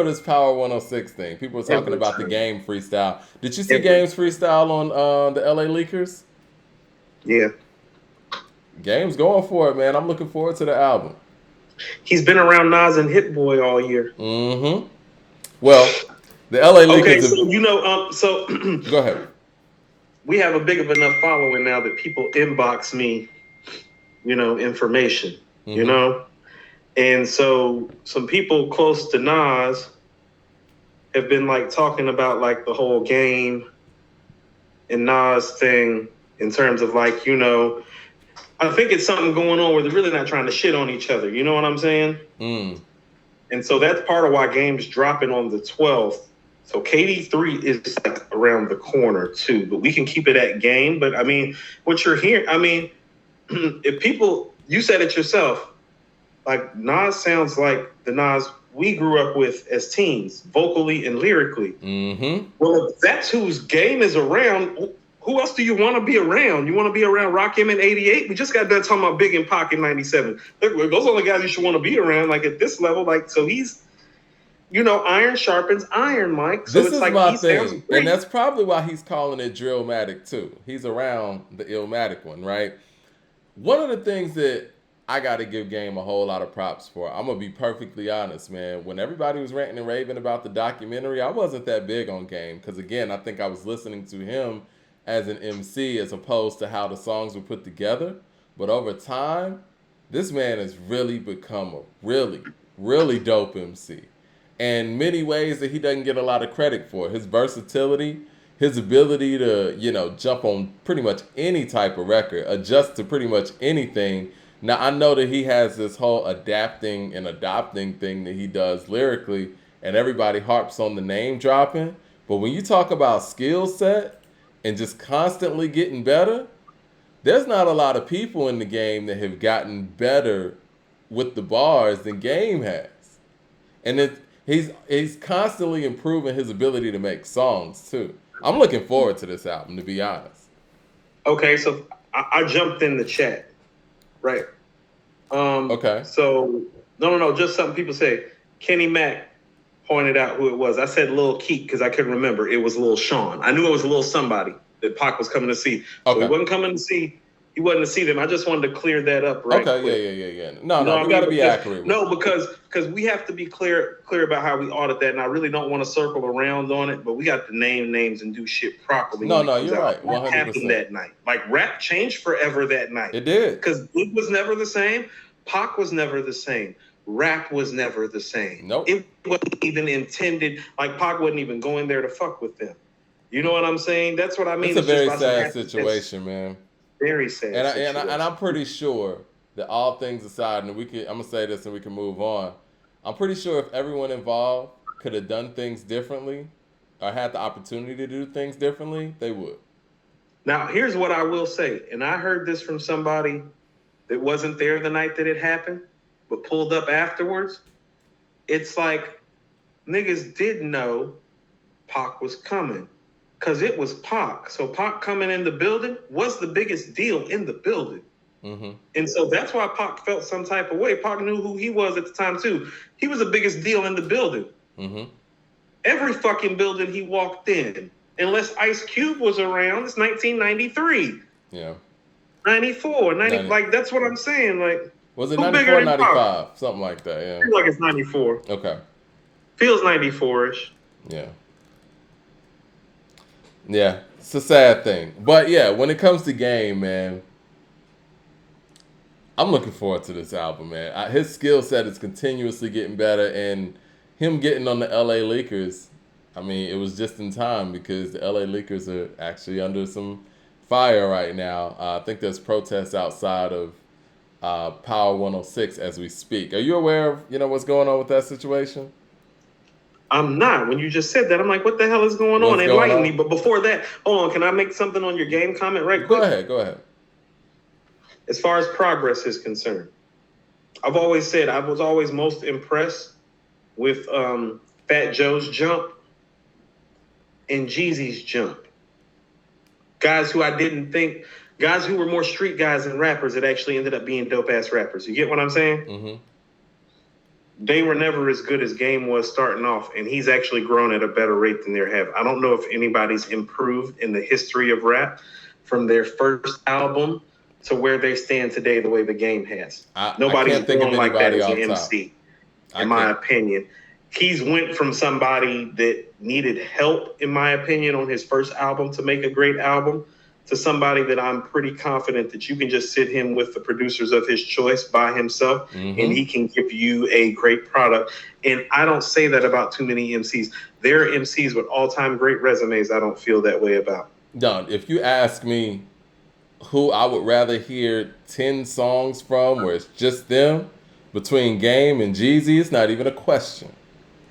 this Power 106 thing. People were talking Every about the time. game freestyle. Did you see Every Game's freestyle on the LA Leakers? Yeah. Game's going for it, man. I'm looking forward to the album. He's been around Nas and Hit Boy all year. Mm-hmm. Well, the LA Okay, Lakers so have. Go ahead. we have a big of enough following now that people inbox me, information, you Mm-hmm. know? And so some people close to Nas have been like talking about like the whole game and Nas thing in terms of like, I think it's something going on where they're really not trying to shit on each other. You know what I'm saying? Mm. And so that's part of why game's dropping on the 12th. So KD3 is like around the corner too, but we can keep it at game. But I mean, what you're hearing, I mean, if people, you said it yourself, like Nas sounds like the Nas we grew up with as teens, vocally and lyrically. Mm-hmm. Well, if that's whose game is around, who else do you want to be around? You want to be around Rakim in '88? We just got done talking about Big and Pac in '97. Those are the guys you should want to be around. Like at this level, like so he's, iron sharpens iron, Mike. So This it's is like my he sounds thing, and great. that's probably why he's calling it Drillmatic too. He's around the Illmatic one, right? One of the things that I got to give Game a whole lot of props for. I'm gonna be perfectly honest, man. When everybody was ranting and raving about the documentary, I wasn't that big on Game because again, I think I was listening to him as an MC as opposed to how the songs were put together. But over time, this man has really become a really dope MC. And many ways that he doesn't get a lot of credit for. His versatility, his ability to, jump on pretty much any type of record, adjust to pretty much anything. Now I know that he has this whole adapting and adopting thing that he does lyrically, and everybody harps on the name dropping. But when you talk about skill set and just constantly getting better, there's not a lot of people in the game that have gotten better with the bars than Game has. And he's constantly improving his ability to make songs too. I'm looking forward to this album, to be honest. Okay, so I jumped in the chat, right? Okay. So no, just something people say. Kenny Mack pointed out who it was. I said Lil Keek because I couldn't remember. It was Lil Sean. I knew it was Lil somebody that Pac was coming to see. So he Okay. wasn't coming to see. He wasn't to see them. I just wanted to clear that up right Okay. quick. Yeah. No, You know no. what I We got mean? to be Because accurate with no, it. because we have to be clear about how we audit that, and I really don't want to circle around on it. But we got to name names and do shit properly when No, it no. comes You're out. right. What happened 100%. that night? Like rap changed forever that night It did. because it was never the same. Pac was never the same. Rap was never the same. Nope. It wasn't even intended. Like Pac wasn't even going there to fuck with them. You know what I'm saying? That's what I It's mean. a It's just very about some sad happy. It's situation, man. very sad And situation. I'm pretty sure that all things aside, and I'm gonna say this and we can move on. I'm pretty sure if everyone involved could have done things differently, or had the opportunity to do things differently, they would. Now, here's what I will say, and I heard this from somebody that wasn't there the night that it happened, but pulled up afterwards. It's like niggas did know Pac was coming because it was Pac. So Pac coming in the building was the biggest deal in the building. Mm-hmm. And so that's why Pac felt some type of way. Pac knew who he was at the time, too. He was the biggest deal in the building. Mm-hmm. Every fucking building he walked in, unless Ice Cube was around, it's 1993. Yeah. 94, 90, 90. like that's what I'm saying. Like, Was it who 94 bigger or than Pac? 95? Something like that, yeah. Feels like it's 94. Okay. Feels 94-ish. Yeah. Yeah. It's a sad thing. But yeah, when it comes to Game, man, I'm looking forward to this album, man. His skill set is continuously getting better, and him getting on the LA Lakers, I mean, it was just in time because the LA Lakers are actually under some fire right now. I think there's protests outside of Power 106 as we speak. Are you aware of what's going on with that situation? I'm not. When you just said that, I'm like, what the hell is going on? What's going Enlighten me. on? But before that, hold on. Can I make something on your game comment right Go quick? ahead. Go ahead. As far as progress is concerned, I've always said I was always most impressed with Fat Joe's jump and Jeezy's jump. Guys who I didn't think, guys who were more street guys than rappers that actually ended up being dope ass rappers. You get what I'm saying? Mm-hmm. they were never as good as Game was starting off, and he's actually grown at a better rate than they have. I don't know if anybody's improved in the history of rap from their first album to where they stand today the way the Game has. Nobody's grown like that as an MC, in my opinion. He's went from somebody that needed help, in my opinion, on his first album to make a great album, to somebody that I'm pretty confident that you can just sit him with the producers of his choice by himself, and he can give you a great product. And I don't say that about too many MCs. There are MCs with all-time great resumes I don't feel that way about. Don, if you ask me who I would rather hear 10 songs from where it's just them, between Game and Jeezy, it's not even a question.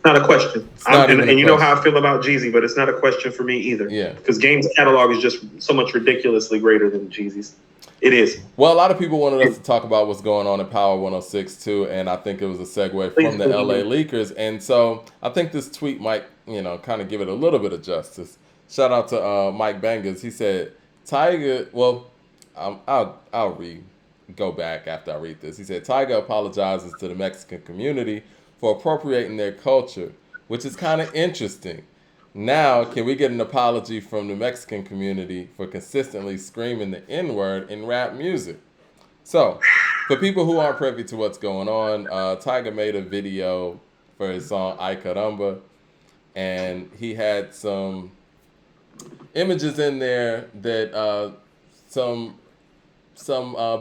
Not a question. And you know how I feel about Jeezy, but it's not a question for me either. Yeah. Because Game's catalog is just so much ridiculously greater than Jeezy's. It is. Well, a lot of people wanted us to talk about what's going on in Power 106 too, and I think it was a segue from the LA Leakers. And so I think this tweet might, kind of give it a little bit of justice. Shout out to Mike Bangers. He said, Tyga, well, I'll go back after I read this. He said, Tyga apologizes to the Mexican community for appropriating their culture, which is kind of interesting. Now, can we get an apology from the Mexican community for consistently screaming the N-word in rap music? So, for people who aren't privy to what's going on, Tyga made a video for his song Ay Caramba, and he had some images in there that some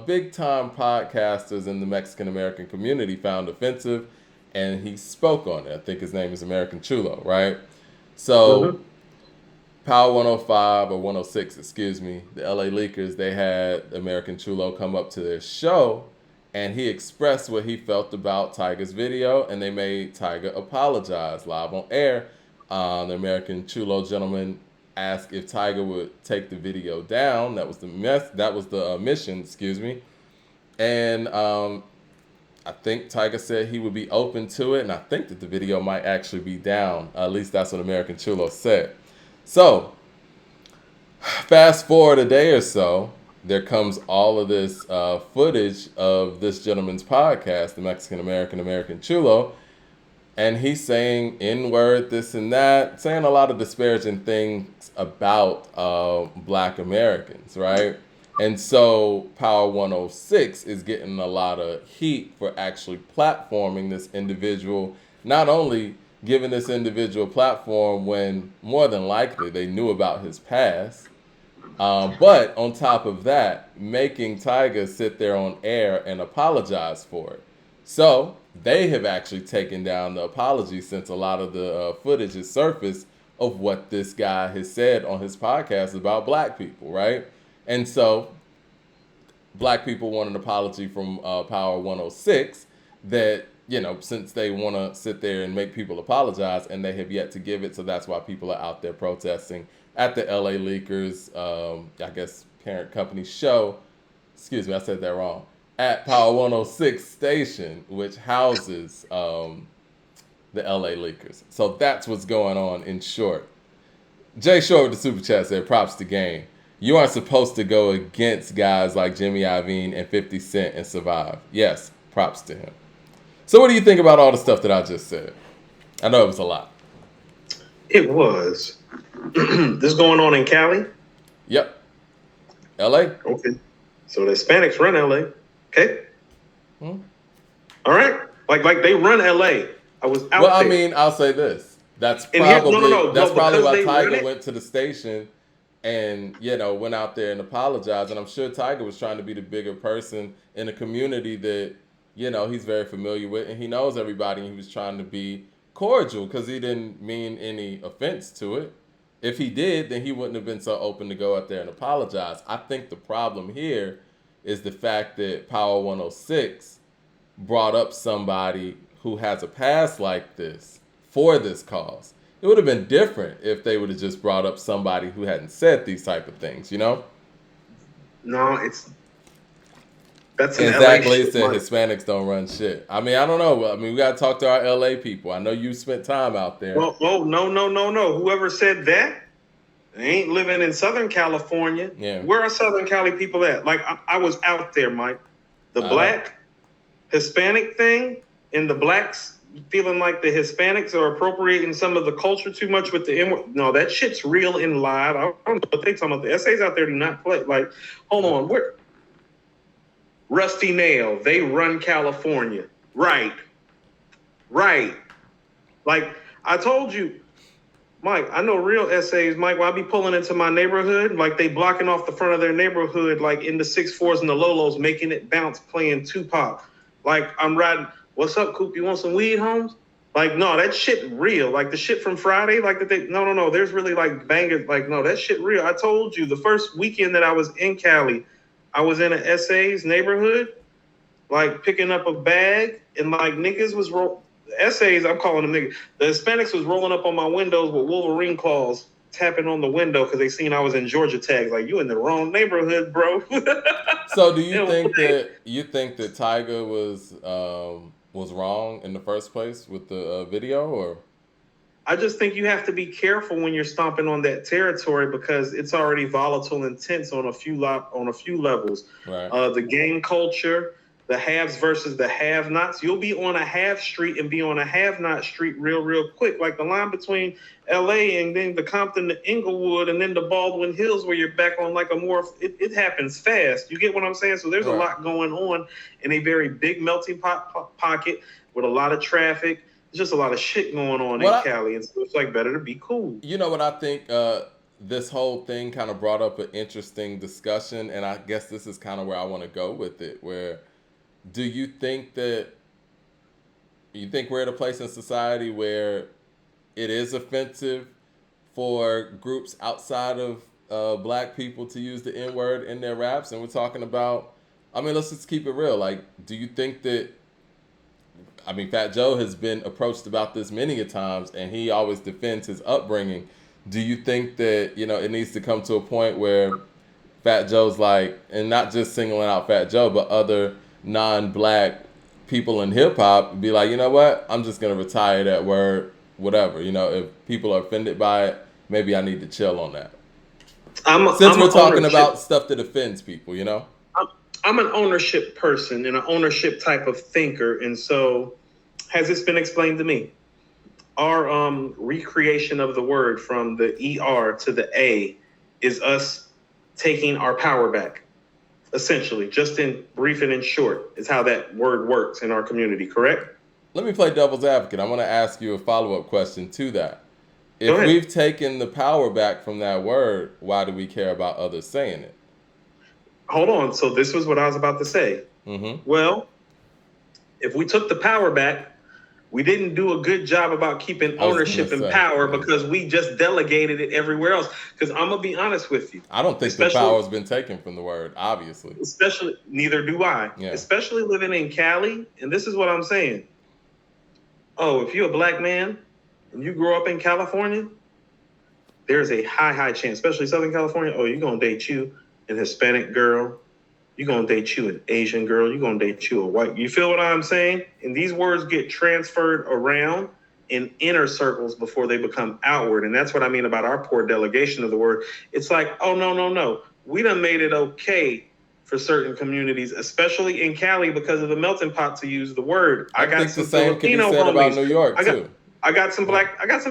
big-time podcasters in the Mexican-American community found offensive, and he spoke on it. I think his name is American Chulo, right? So, Power 105 or 106, excuse me, the LA Leakers, they had American Chulo come up to their show, and he expressed what he felt about Tyga's video, and they made Tyga apologize live on air. The American Chulo gentleman asked if Tyga would take the video down. That was the mission, excuse me. And I think Tyga said he would be open to it, and I think that the video might actually be down. At least that's what American Chulo said. So, fast forward a day or so, there comes all of this footage of this gentleman's podcast, the Mexican-American Chulo, and he's saying N-word, this and that, saying a lot of disparaging things about Black Americans, right? And so Power 106 is getting a lot of heat for actually platforming this individual, not only giving this individual platform when more than likely they knew about his past, but on top of that, making Tyga sit there on air and apologize for it. So they have actually taken down the apology since a lot of the footage has surfaced of what this guy has said on his podcast about Black people, right? And so Black people want an apology from Power 106 that, since they want to sit there and make people apologize, and they have yet to give it, so that's why people are out there protesting at the LA Leakers, parent company show. Excuse me, I said that wrong. At Power 106 station, which houses the LA Leakers. So that's what's going on in short. Jay Short with the Super Chat said, props to Game. You aren't supposed to go against guys like Jimmy Iovine and 50 Cent and survive. Yes, props to him. So what do you think about all the stuff that I just said? I know it was a lot. It was. This going on in Cali? Yep. LA? Okay. So the Hispanics run LA. Okay. All right. Like they run LA. I was out there. Well, I mean, I'll say this. That's probably that's probably why Tyga went to the station and, went out there and apologized. And I'm sure Tyga was trying to be the bigger person in a community that, he's very familiar with, and he knows everybody, and he was trying to be cordial because he didn't mean any offense to it. If he did, then he wouldn't have been so open to go out there and apologize. I think the problem here is the fact that Power 106 brought up somebody who has a past like this for this cause. It would have been different if they would have just brought up somebody who hadn't said these type of things, No, that's exactly. It said Hispanics don't run shit. I mean, I don't know. I mean, we got to talk to our LA people. I know you spent time out there. Well, no. Whoever said that, they ain't living in Southern California. Yeah. Where are Southern Cali people at? Like, I was out there, Mike. The Black Hispanic thing and the blacks feeling like the Hispanics are appropriating some of the culture too much with the N-word. No, that shit's real and live. I don't know what they talking about. The essays out there do not play. Like, hold on, where Rusty Nail, they run California. Right. Like I told you, Mike, I know real essays, Mike, when I be pulling into my neighborhood, like they blocking off the front of their neighborhood, like in the 6'4s and the Lolos, making it bounce, playing Tupac. Like I'm riding, what's up, Coop? You want some weed, Holmes? Like, no, that shit real. Like the shit from Friday, like that they, no. There's really like bangers, like, no, that shit real. I told you the first weekend that I was in Cali, I was in an essays neighborhood, like picking up a bag, and like niggas was essays, I'm calling them niggas. The Hispanics was rolling up on my windows with Wolverine claws, tapping on the window because they seen I was in Georgia tags. Like, you in the wrong neighborhood, bro. So do you think that Tyga was wrong in the first place with the video, or? I just think you have to be careful when you're stomping on that territory because it's already volatile and tense on a few levels. Right. The game culture, the haves versus the have-nots. You'll be on a have street and be on a have-not street real quick. Like the line between L.A. and then the Compton to Inglewood and then the Baldwin Hills where you're back on like a more, it happens fast. You get what I'm saying? So there's a lot going on in a very big melting pocket with a lot of traffic. There's just a lot of shit going on in Cali. And so it's like better to be cool. You know what I think? This whole thing kind of brought up an interesting discussion, and I guess this is kind of where I want to go with it, where do you think we're at a place in society where it is offensive for groups outside of black people to use the N-word in their raps? And we're talking about, I mean, let's just keep it real. Like, do you think that, I mean, Fat Joe has been approached about this many a times, and he always defends his upbringing. Do you think that, it needs to come to a point where Fat Joe's like, and not just singling out Fat Joe, but other non-black people in hip-hop be like, you know what, I'm just going to retire that word, whatever. If people are offended by it, maybe I need to chill on that. Since we're talking about stuff that offends people, I'm an ownership person and an ownership type of thinker. And so has this been explained to me? Our recreation of the word from the ER to the A is us taking our power back. Essentially, just in brief and in short, is how that word works in our community, correct? Let me play devil's advocate. I'm going to ask you a follow-up question to that. If we've taken the power back from that word, why do we care about others saying it? Hold on. So this was what I was about to say. Mm-hmm. Well, if we took the power back, we didn't do a good job about keeping ownership and power because we just delegated it everywhere else. Because I'm going to be honest with you. I don't think the power has been taken from the word, obviously. Especially, neither do I. Yeah. Especially living in Cali. And this is what I'm saying. Oh, if you're a black man and you grow up in California, there's a high chance, especially Southern California, you're going to date you an Hispanic girl. You're going to date you an Asian girl. You're going to date you a white. You feel what I'm saying? And these words get transferred around in inner circles before they become outward. And that's what I mean about our poor delegation of the word. It's like, oh, no. We done made it okay for certain communities, especially in Cali, because of the melting pot to use the word. I got some Filipino homies about New York, too. I got some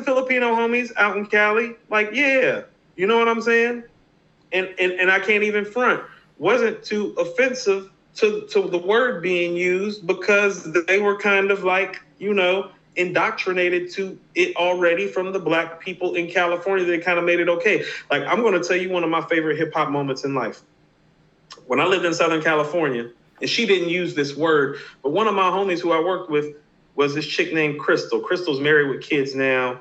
Filipino homies out in Cali. Like, yeah. You know what I'm saying? And I can't even front. Wasn't too offensive to the word being used because they were kind of like, indoctrinated to it already from the black people in California. They kind of made it okay. Like, I'm going to tell you one of my favorite hip hop moments in life. When I lived in Southern California, and she didn't use this word, but one of my homies who I worked with was this chick named Crystal. Crystal's married with kids now,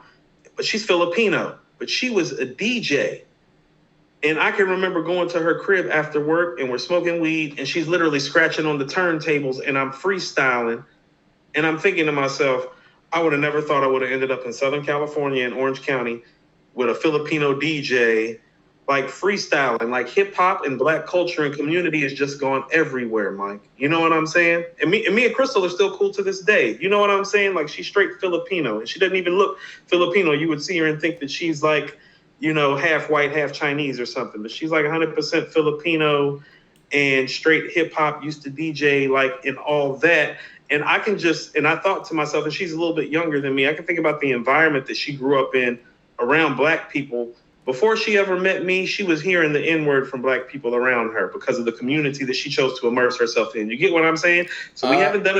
but she's Filipino, but she was a DJ. And I can remember going to her crib after work and we're smoking weed and she's literally scratching on the turntables and I'm freestyling. And I'm thinking to myself, I would have never thought I would have ended up in Southern California in Orange County with a Filipino DJ, like freestyling, like hip hop and black culture and community is just gone everywhere, Mike. You know what I'm saying? And me and Crystal are still cool to this day. You know what I'm saying? Like she's straight Filipino and she doesn't even look Filipino. You would see her and think that she's like, half white, half Chinese or something. But she's like 100% Filipino and straight hip hop, used to DJ like in all that. And I thought to myself, and she's a little bit younger than me, I can think about the environment that she grew up in around black people. Before she ever met me, she was hearing the N word from black people around her because of the community that she chose to immerse herself in. You get what I'm saying? So we haven't done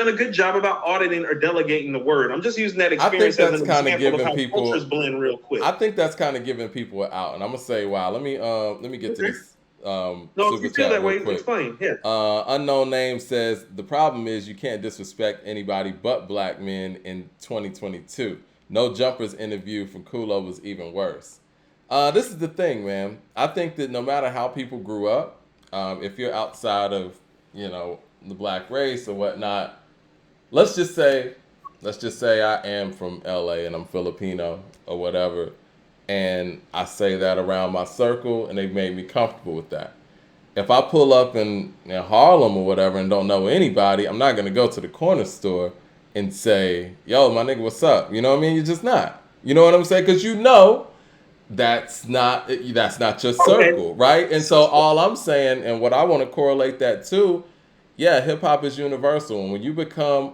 a good job about auditing or delegating the word. I'm just using that I think experience as that's an kind of example of giving how cultures people. blend real quick. I think that's kind of giving people an out, and I'm gonna say, wow. Let me get to Okay. this No, if super you feel chat that real way, quick. explain. Yeah. Unknown name says the problem is you can't disrespect anybody but black men in 2022. No jumpers interview from Kulo was even worse. This is the thing, man. I think that no matter how people grew up, if you're outside of the black race or whatnot, let's just say, I am from LA and I'm Filipino or whatever, and I say that around my circle, and they've made me comfortable with that. If I pull up in Harlem or whatever and don't know anybody, I'm not gonna go to the corner store and say, "Yo, my nigga, what's up?" You know what I mean? You're just not. You know what I'm saying? Because that's not your Okay. circle, right? And so all I'm saying, and what I want to correlate that to, yeah, hip hop is universal, and when you become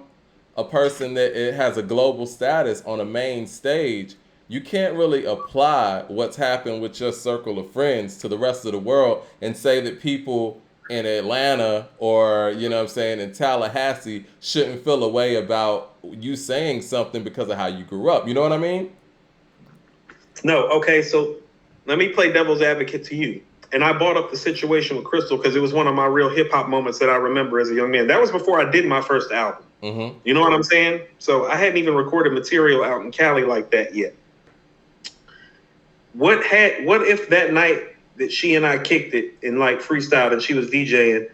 a person that it has a global status on a main stage, you can't really apply what's happened with your circle of friends to the rest of the world and say that people in Atlanta or what I'm saying in Tallahassee shouldn't feel a way about you saying something because of how you grew up. You know what I mean? No, okay, so let me play devil's advocate to you. And I brought up the situation with Crystal because it was one of my real hip hop moments that I remember as a young man. That was before I did my first album. Mm-hmm. You know what I'm saying? So I hadn't even recorded material out in Cali like that yet. What if that night that she and I kicked it and like freestyled and she was DJing,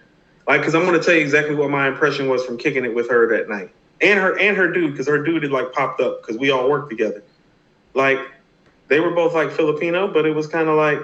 like, because I'm going to tell you exactly what my impression was from kicking it with her that night, and her dude, because her dude had like popped up because we all worked together. Like, they were both like Filipino, but it was kind of like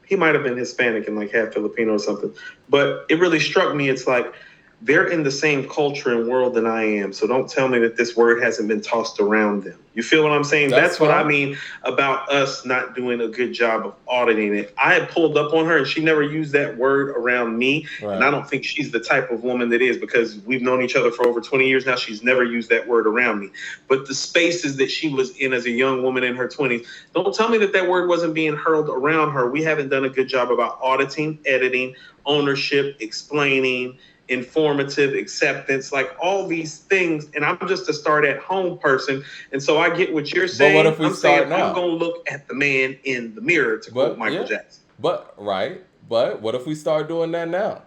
he might have been Hispanic and like half Filipino or something. But it really struck me. It's like they're in the same culture and world than I am. So don't tell me that this word hasn't been tossed around them. You feel what I'm saying? That's That's what I fine. mean about us not doing a good job of auditing it. I had pulled up on her and she never used that word around me. And Right. I don't think she's the type of woman that is, because we've known each other for over 20 years now. She's never used that word around me. But the spaces that she was in as a young woman in her 20s, don't tell me that that word wasn't being hurled around her. We haven't done a good job about auditing, editing, ownership, explaining, informative, acceptance, like all these things. And I'm just a start at home person. And so I get what you're But what saying. if we I'm saying start I'm now? going to look at the man in the mirror, to quote But Michael yeah, Jackson. but right. But what if we start doing that now?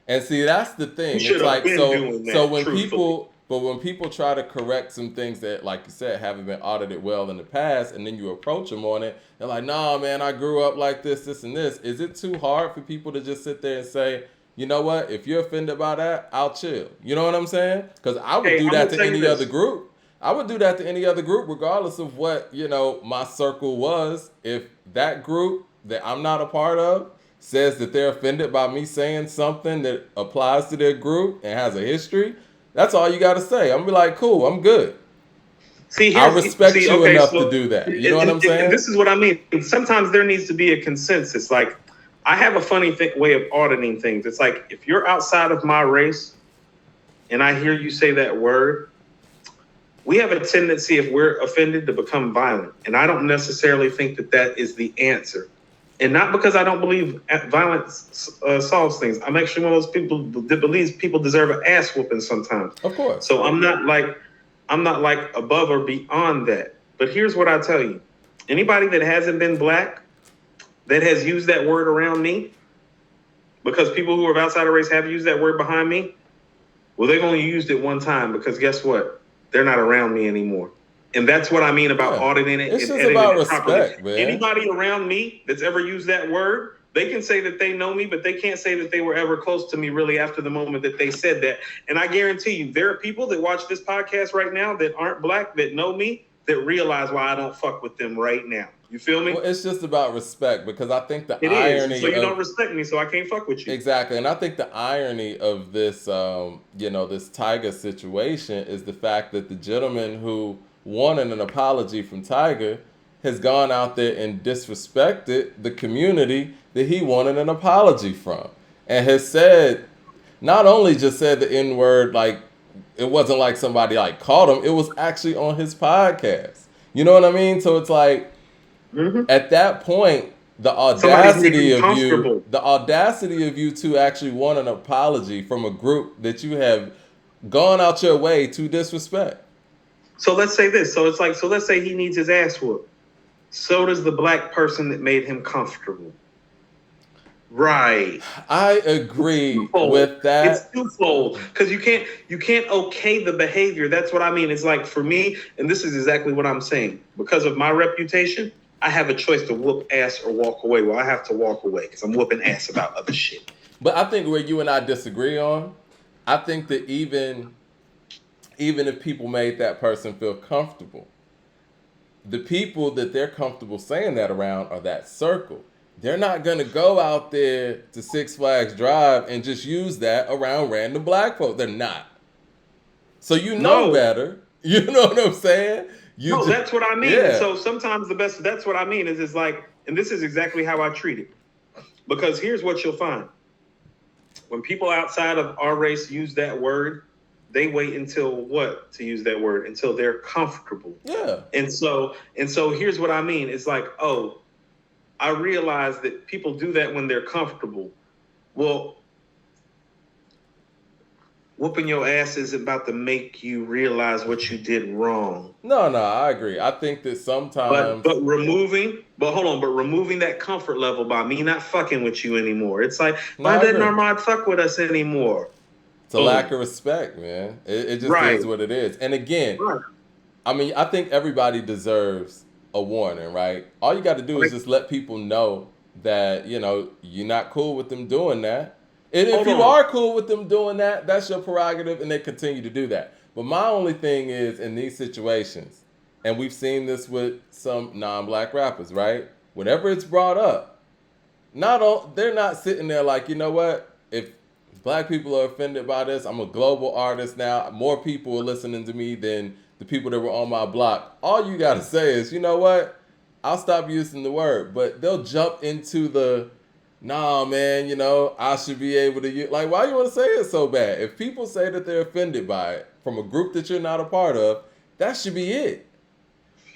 And see, that's the We thing. should It's have like been so. doing So that, when truthfully. people try to correct some things that, like you said, haven't been audited well in the past, and then you approach them on it, they're like, "Nah, man, I grew up like this, and this." Is it too hard for people to just sit there and say, "You know what? If you're offended by that, I'll chill." You know what I'm saying? Because I would Hey, do I'm that going to to tell you any other this. group. I would do that to any other group, regardless of what my circle was. If that group that I'm not a part of says that they're offended by me saying something that applies to their group and has a history, that's all you got to say. I'm gonna be like, cool, I'm good. I respect you Okay, enough to so do that. You know what I'm saying? this is what I mean. Sometimes there needs to be a consensus. Like, I have a funny way of auditing things. It's like, if you're outside of my race and I hear you say that word, we have a tendency, if we're offended, to become violent. And I don't necessarily think that that is the answer. And not because I don't believe violence solves things. I'm actually one of those people that believes people deserve an ass whooping sometimes. Of course. So I'm not like above or beyond that. But here's what I tell you: anybody that hasn't been black that has used that word around me, because people who are of outside of race have used that word behind me, well, they've only used it one time, because guess what? They're not around me anymore. And that's what I mean about Yeah. auditing it It's and just editing about it properly. respect, man. Anybody around me that's ever used that word, they can say that they know me, but they can't say that they were ever close to me really after the moment that they said that. And I guarantee you, there are people that watch this podcast right now that aren't black, that know me, that realize why I don't fuck with them right now. You feel me? Well, it's just about respect, because I think the It is. And so irony you don't of respect me, so I can't fuck with you. exactly, and I think the irony of this, this Tyga situation is the fact that the gentleman who wanted an apology from Tyga has gone out there and disrespected the community that he wanted an apology from, and has said, not only just said the N word like it wasn't like somebody like called him. It was actually on his podcast. You know what I mean? So it's like Mm-hmm. at that point, Somebody's making you comfortable. the audacity of you to actually want an apology from a group that you have gone out your way to disrespect. So let's say this. So it's like, so let's say he needs his ass whooped. So does the black person that made him comfortable. Right. I agree with that. It's twofold because you can't okay the behavior. That's what I mean. It's like for me, and this is exactly what I'm saying. Because of my reputation, I have a choice to whoop ass or walk away. Well, I have to walk away because I'm whooping ass about other shit. But I think where you and I disagree on, I think that even if people made that person feel comfortable, the people that they're comfortable saying that around are that circle. They're not going to go out there to Six Flags Drive and just use that around random black folks. They're not. So you know better. You know what I'm saying? That's what I mean. Yeah. And so sometimes that's what I mean is it's like, and this is exactly how I treat it. Because here's what you'll find. When people outside of our race use that word, they wait until what to use that word? Until they're comfortable. Yeah. And so here's what I mean. It's like, oh, I realize that people do that when they're comfortable. Well, whooping your ass is about to make you realize what you did wrong. No, I agree. I think that sometimes but removing that comfort level by me not fucking with you anymore. It's like, why didn't Armand fuck with us anymore? It's a lack of respect, man. It just is what it is. And again, I mean, I think everybody deserves a warning, right? All you got to do is just let people know that, you know, you're not cool with them doing that. And if you are cool with them doing that, that's your prerogative, and they continue to do that. But my only thing is, in these situations, and we've seen this with some non-black rappers, right? Whenever it's brought up, they're not sitting there like, you know what? If black people are offended by this, I'm a global artist now. More people are listening to me than the people that were on my block. All you got to say is, you know what? I'll stop using the word. But they'll jump into the, nah, man, you know, I should be able to use. Like, why you want to say it so bad? If people say that they're offended by it from a group that you're not a part of, that should be it.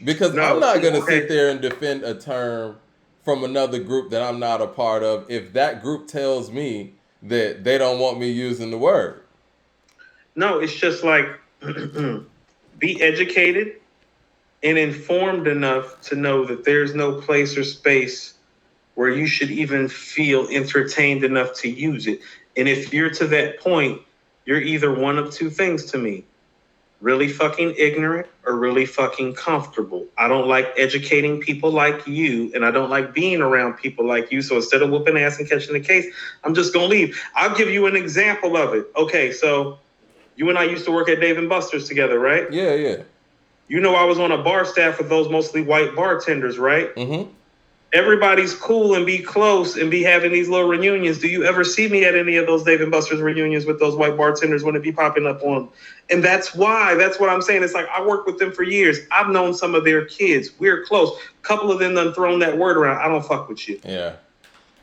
Because I'm not going to sit there and defend a term from another group that I'm not a part of if that group tells me that they don't want me using the word. No, it's just like be educated and informed enough to know that there's no place or space where you should even feel entertained enough to use it. And if you're to that point, you're either one of two things to me. Really fucking ignorant or really fucking comfortable. I don't like educating people like you, and I don't like being around people like you. So instead of whooping ass and catching the case, I'm just going to leave. I'll give you an example of it. Okay, so you and I used to work at Dave & Buster's together, right? Yeah. You know I was on a bar staff with those mostly white bartenders, right? Mm-hmm. Everybody's cool and be close and be having these little reunions. Do you ever see me at any of those Dave & Buster's reunions with those white bartenders when it be popping up on? And that's what I'm saying. It's like I worked with them for years. I've known some of their kids. We're close. A couple of them done thrown that word around. I don't fuck with you. Yeah.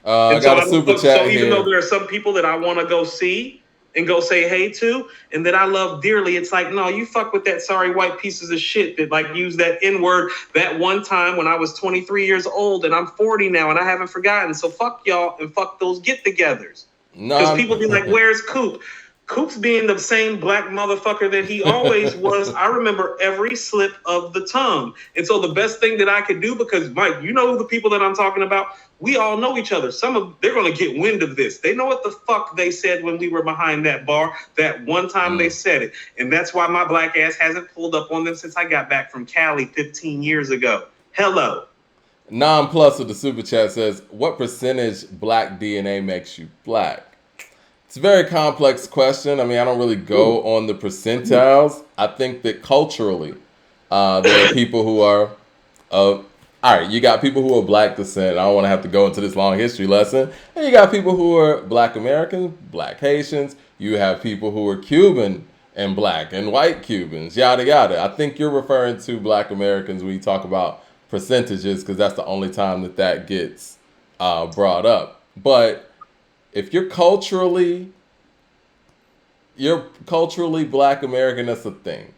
I got a super chat so even though there are some people that I want to go see and go say hey to, and that I love dearly, it's like, no, you fuck with that sorry white pieces of shit that like use that N-word that one time when I was 23 years old and I'm 40 now and I haven't forgotten. So fuck y'all and fuck those get-togethers. Because people be like, where's Coop? Coop's being the same black motherfucker that he always was. I remember every slip of the tongue. And so the best thing that I could do, because Mike, you know the people that I'm talking about, we all know each other. They're going to get wind of this. They know what the fuck they said when we were behind that bar. That one time they said it. And that's why my black ass hasn't pulled up on them since I got back from Cali 15 years ago. Hello. Non-plus of the super chat says, what percentage black DNA makes you black? It's a very complex question. I mean, I don't really go on the percentiles. I think that culturally, there are people who are all right, you got people who are black descent. I don't want to have to go into this long history lesson. And you got people who are black Americans, black Haitians. You have people who are Cuban and black and white Cubans, yada, yada. I think you're referring to black Americans when you talk about percentages because that's the only time that gets brought up. But if you're culturally, you're culturally Black American. That's a thing.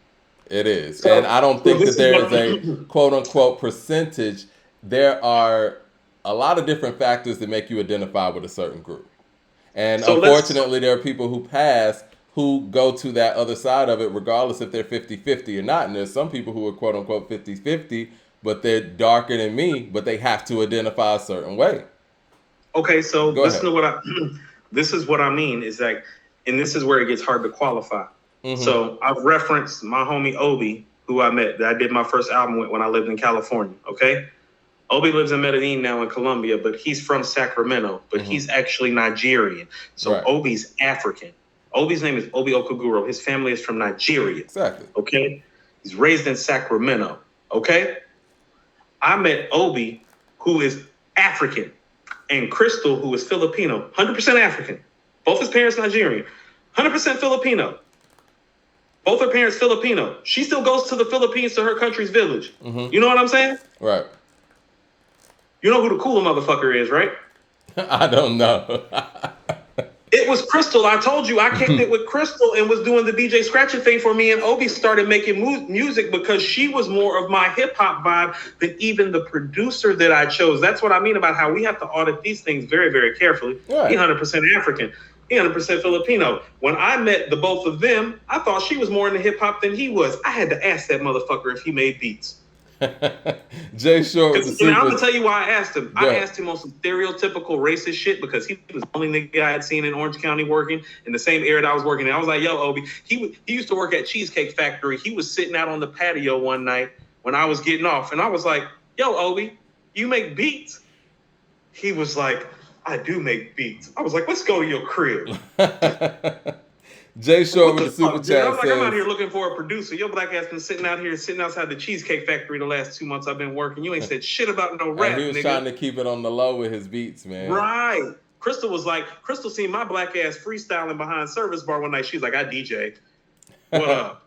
It is, and So, I don't so think that this is there what is a quote unquote percentage. There are a lot of different factors that make you identify with a certain group. And so let's unfortunately, there are people who pass who go to that other side of it, regardless if they're 50-50 or not. And there's some people who are quote unquote 50-50, but they're darker than me, but they have to identify a certain way. okay. So Go listen ahead. to what I. This is what I mean is that, and this is where it gets hard to qualify. Mm-hmm. So I've referenced my homie Obi, who I met, that I did my first album with when I lived in California. Okay. Obi lives in Medellin now in Colombia, but he's from Sacramento, but he's actually Nigerian. So Right. Obi's African. Obi's name is Obi Okaguro. His family is from Nigeria. Exactly. Okay. He's raised in Sacramento. Okay. I met Obi, who is African, and Crystal, who is Filipino, 100% African. Both his parents Nigerian, 100% Filipino. Both her parents Filipino. She still goes to the Philippines to her country's village. You know what I'm saying? Right. You know who the cooler motherfucker is, right? I don't know. It was Crystal. I told you I kicked it with Crystal and was doing the DJ scratching thing for me. And Obi started making music because she was more of my hip hop vibe than even the producer that I chose. That's what I mean about how we have to audit these things very, very carefully. Right. He 100% African. He 100% Filipino. When I met the both of them, I thought she was more into hip hop than he was. I had to ask that motherfucker if he made beats. Jay Short with the super. I'm gonna tell you why I asked him. Go I ahead. asked him on some stereotypical racist shit because he was the only nigga I had seen in Orange County working in the same area that I was working in. I was like, yo, Obi, he used to work at Cheesecake Factory. He was sitting out on the patio one night when I was getting off, and I was like, yo, Obi, you make beats? He was like, I do make beats. I was like, let's go to your crib. Jay Short What with the the super fuck, dude? chat I'm like, says, I'm out here looking for a producer. Your black ass been sitting outside the Cheesecake Factory the last 2 months I've been working. You ain't said shit about no rap, and he was nigga. trying to keep it on the low with his beats, man. Right. Crystal seen my black ass freestyling behind Service Bar one night. She's like, I DJ. What up?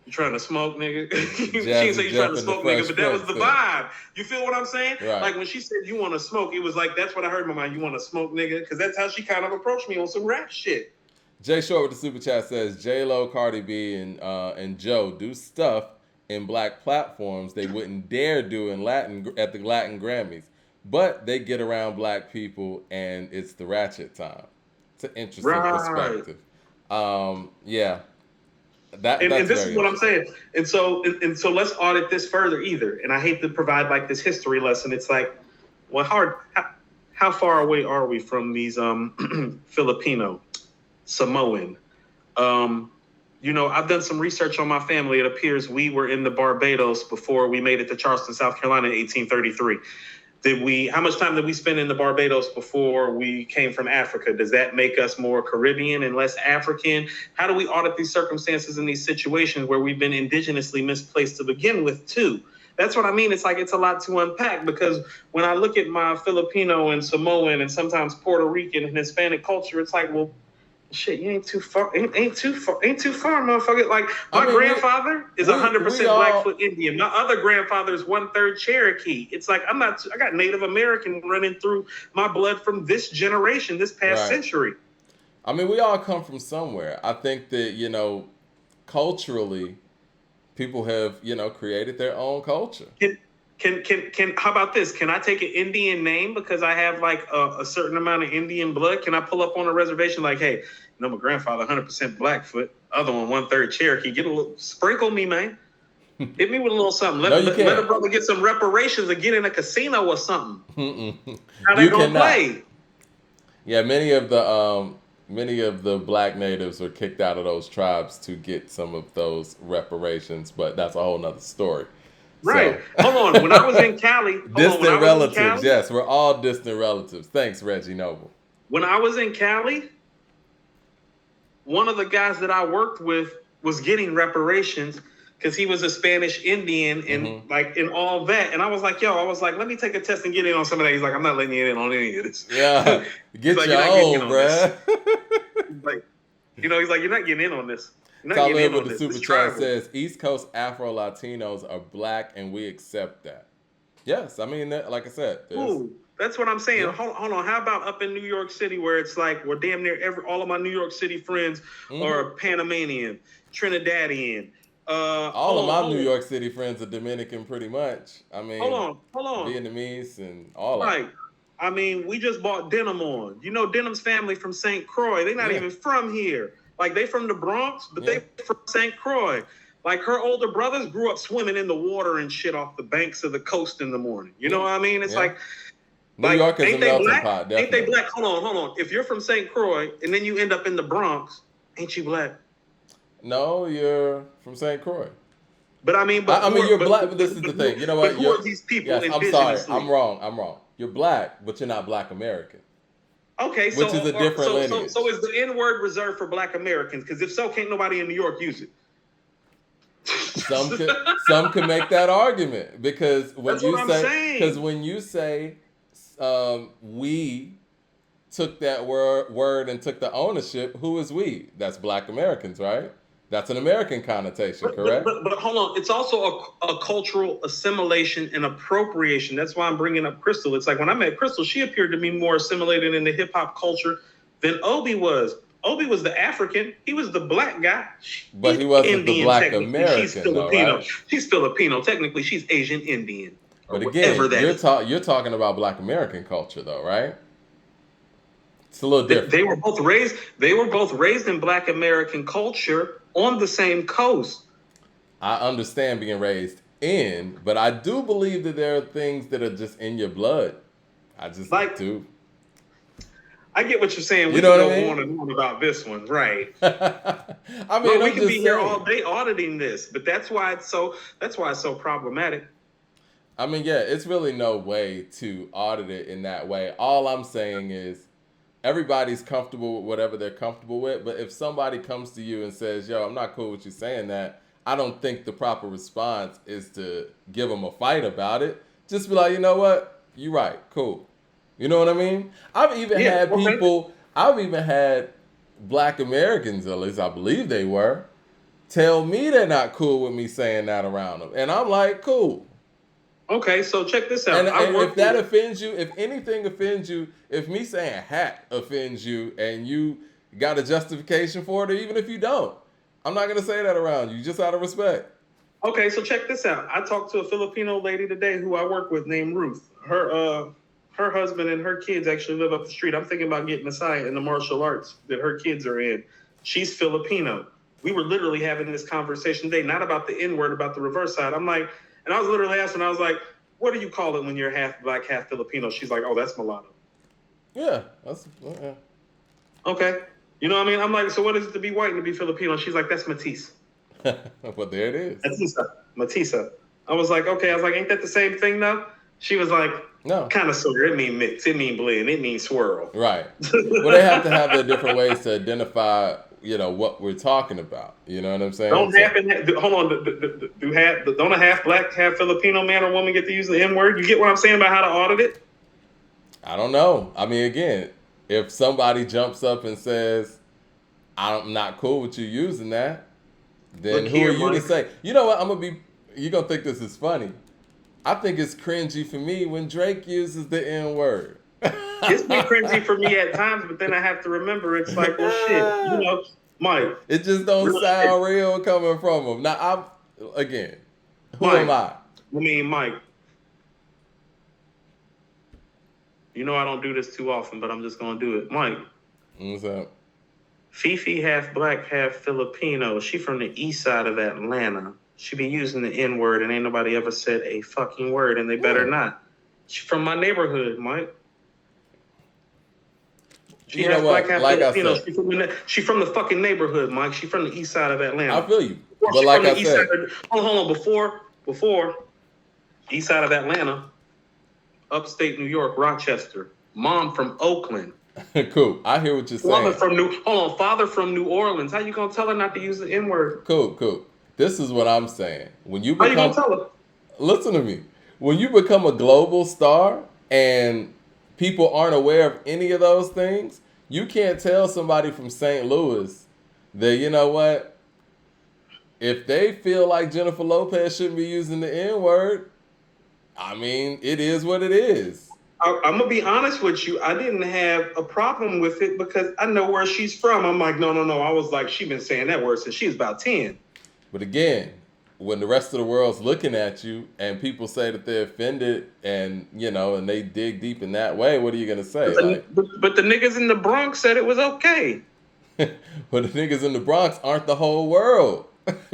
You trying to smoke, nigga? She didn't say you trying to smoke, nigga, but that was the vibe. You feel what I'm saying? Right. Like when she said you want to smoke, it was like, that's what I heard in my mind. You want to smoke, nigga? Because that's how she kind of approached me on some rap shit. Jay Short with the super chat says J-Lo, Cardi B, and Joe do stuff in black platforms they wouldn't dare do in at the Latin Grammys, but they get around black people and it's the ratchet time. It's an interesting perspective. Yeah, that's and this very is what I'm saying. And so let's audit this further either. And I hate to provide like this history lesson. It's like, well, how far away are we from these Filipino, Samoan? I've done some research on my family. It appears we were in the Barbados before we made it to Charleston, South Carolina in 1833. How much time did we spend in the Barbados before we came from Africa? Does that make us more Caribbean and less African? How do we audit these circumstances in these situations where we've been indigenously misplaced to begin with too? That's what I mean. It's like, it's a lot to unpack because when I look at my Filipino and Samoan and sometimes Puerto Rican and Hispanic culture, it's like, well, shit, you ain't too far, motherfucker. Like my grandfather is 100% Blackfoot Indian. My other grandfather is 1/3 Cherokee. It's like I got Native American running through my blood from this generation, this past century. I mean, we all come from somewhere. I think that culturally, people have created their own culture. Can how about this? Can I take an Indian name because I have like a certain amount of Indian blood? Can I pull up on a reservation like, hey, my grandfather 100% Blackfoot, other one 1/3 Cherokee. Get a little sprinkle me, man. Hit me with a little something. Let a brother get some reparations or get in a casino or something. How they gonna play? Yeah, many of the black natives were kicked out of those tribes to get some of those reparations, but that's a whole nother story. Right. So. Hold on. When I was in Cali, distant relatives. Yes, we're all distant relatives. Thanks, Reggie Noble. When I was in Cali, one of the guys that I worked with was getting reparations because he was a Spanish Indian and like in all that. And I was like, let me take a test and get in on some of that. He's like, I'm not letting you in on any of this. Yeah. Get your own, bruh. He's like, you're not getting in on this. Talib with the super chat says East Coast Afro Latinos are black and we accept that. Yes, I mean, like I said, That's what I'm saying. Yeah. Hold on. How about up in New York City where it's like, well, damn near all of my New York City friends are Panamanian, Trinidadian. All of my New York City friends are Dominican, pretty much. I mean, Hold on. Vietnamese and all of Right. I mean, we just bought Denim on. You know, Denim's family from St. Croix. They're not even from here. Like, they from the Bronx, but they from St. Croix. Like, her older brothers grew up swimming in the water and shit off the banks of the coast in the morning. You know what I mean? It's like New York is a melting pot, definitely. Ain't they black? Hold on. If you're from St. Croix and then you end up in the Bronx, ain't you black? No, you're from St. Croix. But I mean, you're black. But this is the thing. You know what? Who are these people? Yes, I'm sorry. I'm wrong. You're black, but you're not Black American. Okay, which is a different lineage. So is the N-word reserved for Black Americans? Because if so, can't nobody in New York use it? Some can make that argument because when you say we took that word and took the ownership, who is we? That's Black Americans, right? That's an American connotation, correct? But hold on. It's also a cultural assimilation and appropriation. That's why I'm bringing up Crystal. It's like when I met Crystal, she appeared to be more assimilated in the hip-hop culture than Obi was. Obi was the African. He was the black guy. But he wasn't Indian, the Black American, she's Filipino. Though, right? She's Filipino. Technically, she's Asian Indian. But again, you're talking about Black American culture, though, right? It's a little different. They were both raised in Black American culture on the same coast. I understand being raised in, but I do believe that there are things that are just in your blood. I just do. I get what you're saying. We can go on and on about this one, right? I mean, we can be here all day auditing this, but that's why it's so problematic. I mean, yeah, it's really no way to audit it in that way. All I'm saying is everybody's comfortable with whatever they're comfortable with. But if somebody comes to you and says, yo, I'm not cool with you saying that, I don't think the proper response is to give them a fight about it. Just be like, you know what? You're right. Cool. You know what I mean? I've even had Black Americans, at least I believe they were, tell me they're not cool with me saying that around them. And I'm like, cool. Okay, so check this out. And if that offends you, if anything offends you, if me saying hat offends you and you got a justification for it, or even if you don't, I'm not going to say that around you, just out of respect. Okay, so check this out. I talked to a Filipino lady today who I work with named Ruth. Her husband and her kids actually live up the street. I'm thinking about getting a sign in the martial arts that her kids are in. She's Filipino. We were literally having this conversation today, not about the N-word, about the reverse side. I'm like, and I was literally asking, I was like, what do you call it when you're half black, half Filipino? She's like, oh, that's mulatto. Yeah. Okay. You know what I mean? I'm like, so what is it to be white and to be Filipino? She's like, that's Matisse. Well, there it is. Matissa. I was like, okay. I was like, ain't that the same thing though? She was like, no. Kind of sort of. It mean mix. It mean blend. It mean swirl. Right. Well, they have to have their different ways to identify, what we're talking about. You know what I'm saying? Hold on. Don't a half black, half Filipino man or woman get to use the N-word? You get what I'm saying about how to audit it? I don't know. I mean, again, if somebody jumps up and says, I'm not cool with you using that, then who are you to say? You know what? You're going to think this is funny. I think it's cringy for me when Drake uses the N-word. It's been cringy for me at times, but then I have to remember it's like, well, shit, Mike. It just don't sound real coming from him. Now, who am I? I mean, Mike. I don't do this too often, but I'm just going to do it. Mike. What's up? Fifi half black, half Filipino. She from the east side of Atlanta. She be using the N-word, and ain't nobody ever said a fucking word, and they better not. She from my neighborhood, Mike. She has black, half Filipino. She from the fucking neighborhood, Mike. She from the east side of Atlanta. I feel you. But like I said. Hold on. Before east side of Atlanta, upstate New York, Rochester. Mom from Oakland. Cool. I hear what you're saying. Father from New Orleans. How you gonna tell her not to use the N-word? Cool. This is what I'm saying. How you gonna tell her? Listen to me. When you become a global star and people aren't aware of any of those things, you can't tell somebody from St. Louis that, you know what, if they feel like Jennifer Lopez shouldn't be using the N-word, I mean, it is what it is. I'm gonna be honest with you. I didn't have a problem with it because I know where she's from. I'm like, no, no, no. I was like, she been saying that word since she was about 10. But again, when the rest of the world's looking at you and people say that they're offended and and they dig deep in that way, what are you gonna say? Like, But the niggas in the Bronx said it was okay. but the niggas in the Bronx aren't the whole world.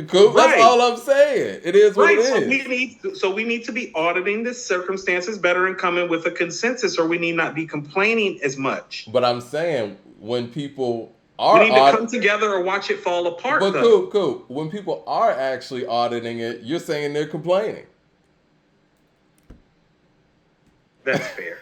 Cool. That's Right. all I'm saying. It is what Right. it is. So we need to be auditing the circumstances better and coming with a consensus, or we need not be complaining as much. But I'm saying when people We are need to come together or watch it fall apart. but though. cool. When people are actually auditing it, you're saying they're complaining. That's fair.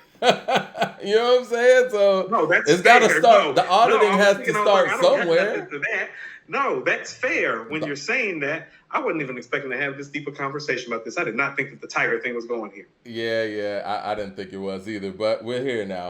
You know what I'm saying? So No, that's it's got to fair. start. No, The auditing no, has to start I don't got somewhere. nothing to that. No, that's fair. When you're saying that, I wasn't even expecting to have this deeper conversation about this. I did not think that the Tiger thing was going here. Yeah, I didn't think it was either, but we're here now.